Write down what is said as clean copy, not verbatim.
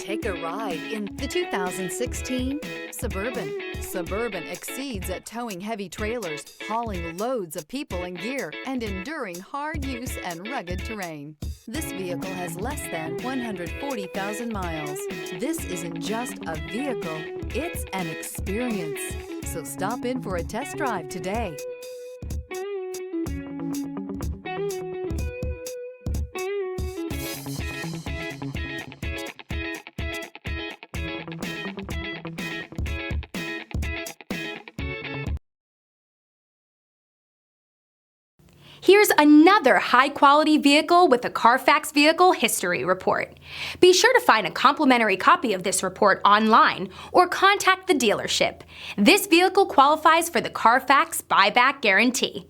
Take a ride in the 2016 Suburban. Suburban exceeds at towing heavy trailers, hauling loads of people and gear, and enduring hard use and rugged terrain. This vehicle has less than 140,000 miles. This isn't just a vehicle, it's an experience. So stop in for a test drive today. Here's another high-quality vehicle with a Carfax Vehicle History Report. Be sure to find a complimentary copy of this report online or contact the dealership. This vehicle qualifies for the Carfax Buyback Guarantee.